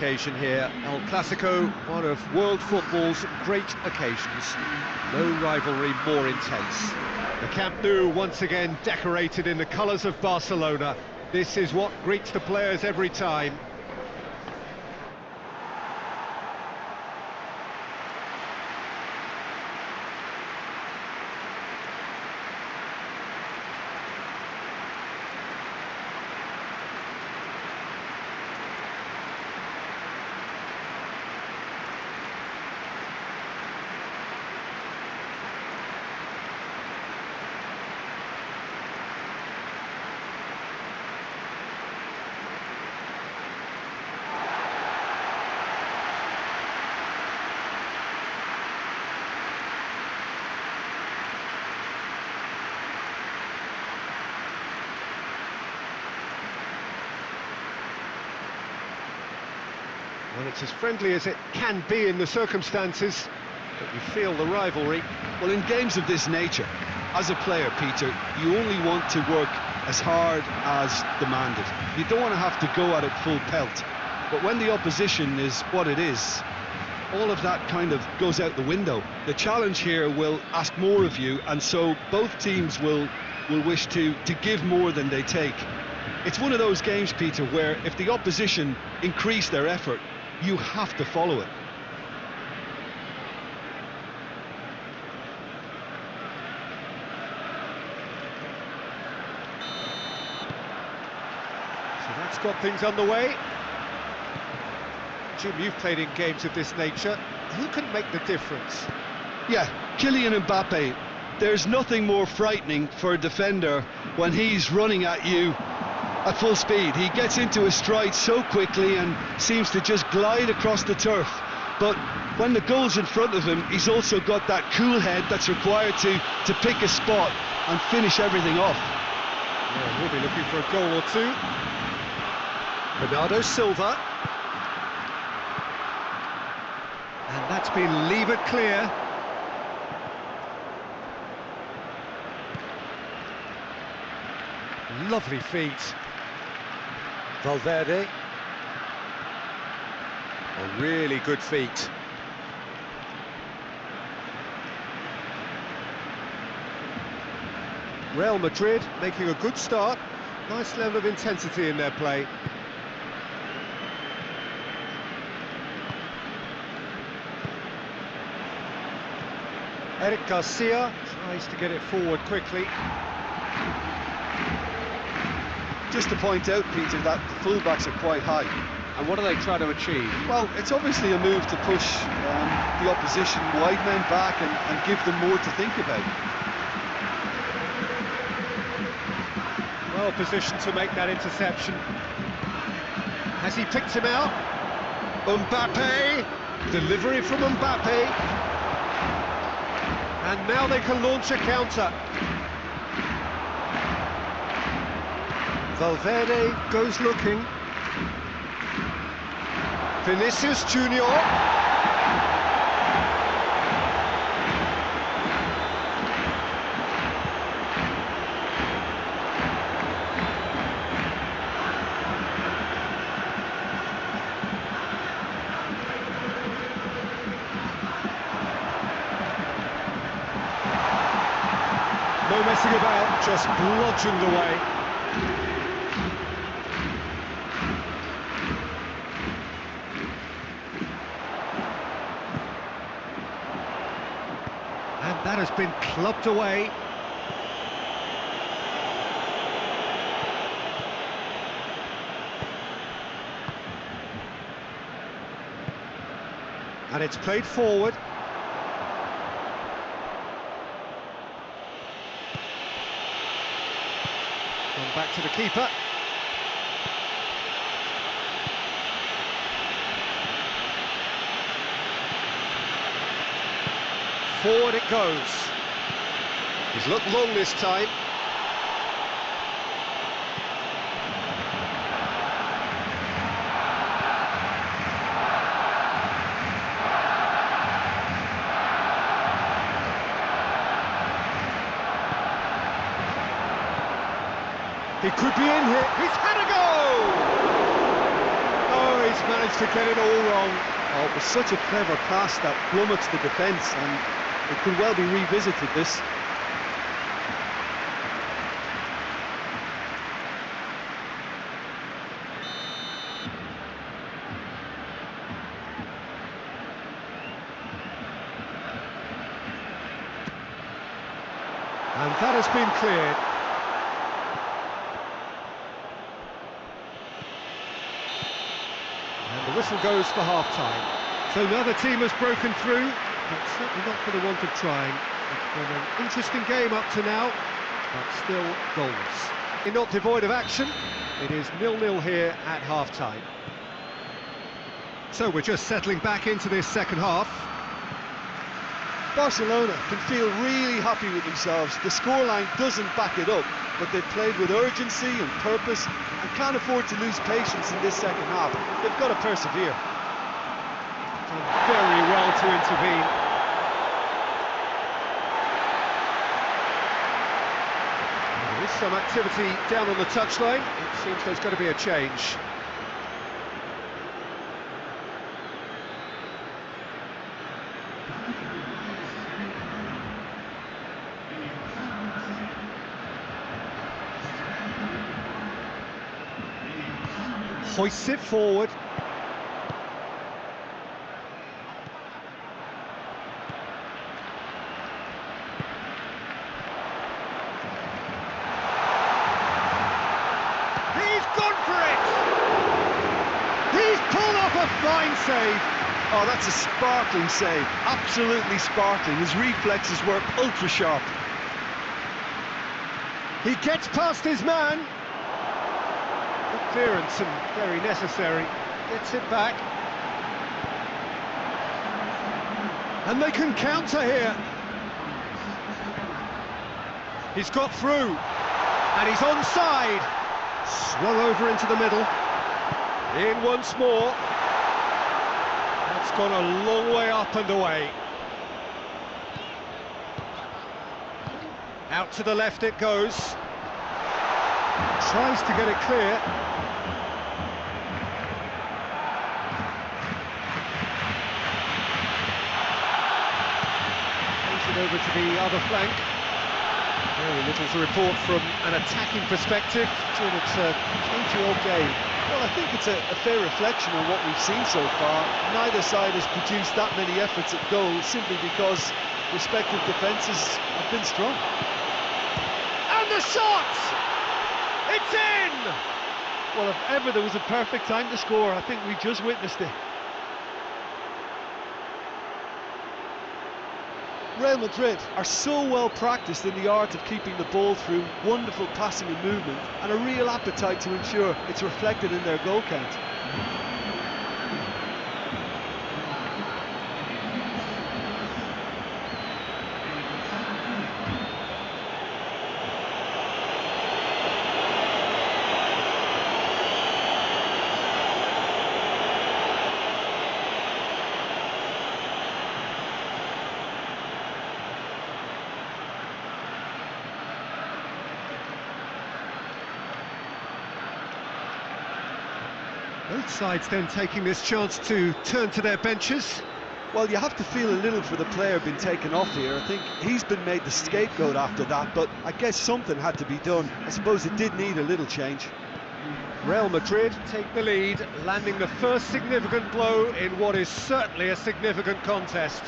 Occasion here, El Clasico, one of world football's great occasions. No rivalry more intense. The Camp Nou once again decorated in the colours of Barcelona. This is what greets the players every time. Well, it's as friendly as it can be in the circumstances, but you feel the rivalry. Well, in games of this nature, as a player, Peter, you only want to work as hard as demanded. You don't want to have to go at it full pelt. But when the opposition is what it is, all of that kind of goes out the window. The challenge here will ask more of you, and so both teams will wish to give more than they take. It's one of those games, Peter, where if the opposition increase their effort, you have to follow it. So that's got things underway. Jim, you've played in games of this nature. Who can make the difference? Yeah, Kylian Mbappe. There's nothing more frightening for a defender when he's running at you at full speed. He gets into his stride so quickly and seems to just glide across the turf. But when the goal's in front of him, he's also got that cool head that's required to pick a spot and finish everything off. Yeah, we'll be looking for a goal or two. Bernardo Silva. And that's been levered clear. Lovely feet. Valverde. A really good feet. Real Madrid making a good start. Nice level of intensity in their play. Eric Garcia tries to get it forward quickly. Just to point out, Peter, that the fullbacks are quite high. And what do they try to achieve? Well, it's obviously a move to push the opposition wide men back and give them more to think about. Well positioned to make that interception. Has he picked him out? Mbappe! Delivery from Mbappe. And now they can launch a counter. Valverde goes looking. Vinicius Junior. No messing about, just bludgeoned away. And that has been clubbed away. And it's played forward. Gone back to the keeper. Forward it goes. He's looked long this time. He could be in here. He's had a go! Oh, he's managed to get it all wrong. Oh, it was such a clever pass that plummets the defence, and it could well be revisited, this. And that has been cleared. And the whistle goes for half-time. So now the team has broken through, but certainly not for the want of trying. It's been an interesting game up to now, but still goalless. They're not devoid of action. It is 0-0 here at half-time. So we're just settling back into this second half. Barcelona can feel really happy with themselves. The scoreline doesn't back it up, but they've played with urgency and purpose and can't afford to lose patience in this second half. They've got to persevere. Done very well to intervene. There is some activity down on the touchline. It seems there's got to be a change. Hoists it forward. He's gone for it! He's pulled off a fine save. Oh, that's a sparkling save. Absolutely sparkling. His reflexes were ultra sharp. He gets past his man. Good clearance and very necessary. Gets it back. And they can counter here. He's got through. And he's onside. Swung over into the middle. In once more. That's gone a long way up and away. Out to the left it goes. Tries to get it clear. Takes it over to the other flank. Very little to report from an attacking perspective. It's a 20-year-old game. Well, I think it's a fair reflection on what we've seen so far. Neither side has produced that many efforts at goal simply because respective defences have been strong. And the shot! It's in! Well, if ever there was a perfect time to score, I think we just witnessed it. Real Madrid are so well practiced in the art of keeping the ball through wonderful passing and movement, and a real appetite to ensure it's reflected in their goal count. Both sides then taking this chance to turn to their benches. Well, you have to feel a little for the player being taken off here. I think he's been made the scapegoat after that, but I guess something had to be done. I suppose it did need a little change. Real Madrid take the lead, landing the first significant blow in what is certainly a significant contest.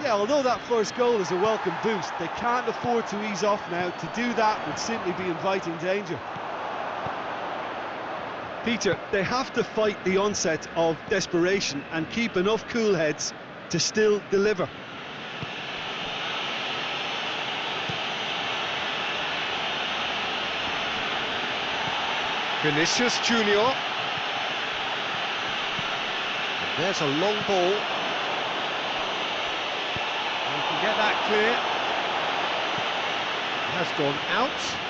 Yeah, although that first goal is a welcome boost, they can't afford to ease off now. To do that would simply be inviting danger. Peter, they have to fight the onset of desperation and keep enough cool heads to still deliver. Vinicius Junior. There's a long ball. And can get that clear. Has gone out.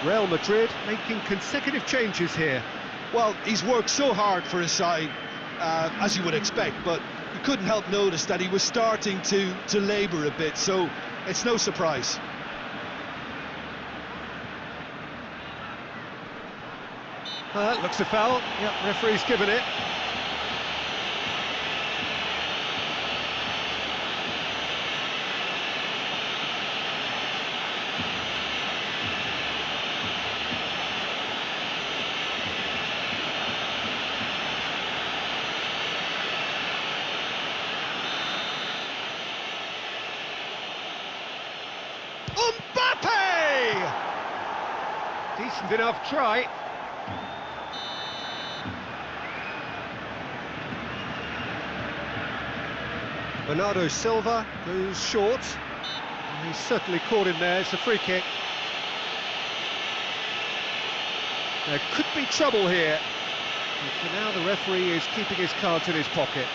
Real Madrid making consecutive changes here. Well, he's worked so hard for his side, as you would expect, but you couldn't help notice that he was starting to labour a bit, so it's no surprise. Looks a foul. Yep, referee's given it. Decent enough try. Bernardo Silva goes short. He's certainly caught him there. It's a free kick. There could be trouble here. But for now, the referee is keeping his cards in his pocket.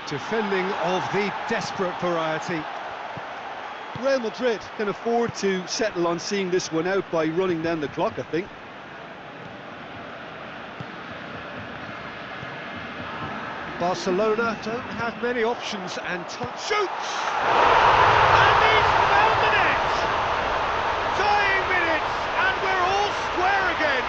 Defending of the desperate variety. Real Madrid can afford to settle on seeing this one out by running down the clock, I think. Barcelona don't have many options, and shoots! And he's found the net! Dying minutes, and we're all square again!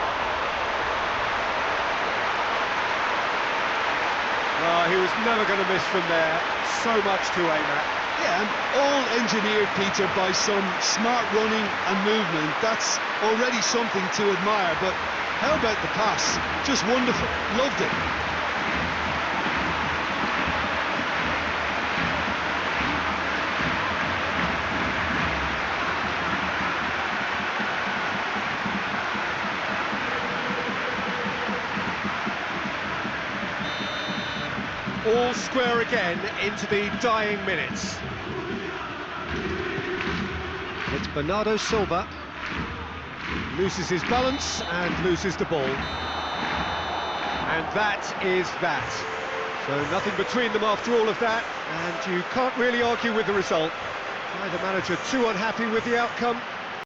He was never going to miss from there. So much to aim at. Yeah, and all engineered, Peter, by some smart running and movement. That's already something to admire, but how about the pass? Just wonderful. Loved it. All square again into the dying minutes. It's Bernardo Silva. Loses his balance and loses the ball. And that is that. So nothing between them after all of that, and you can't really argue with the result. Neither manager too unhappy with the outcome.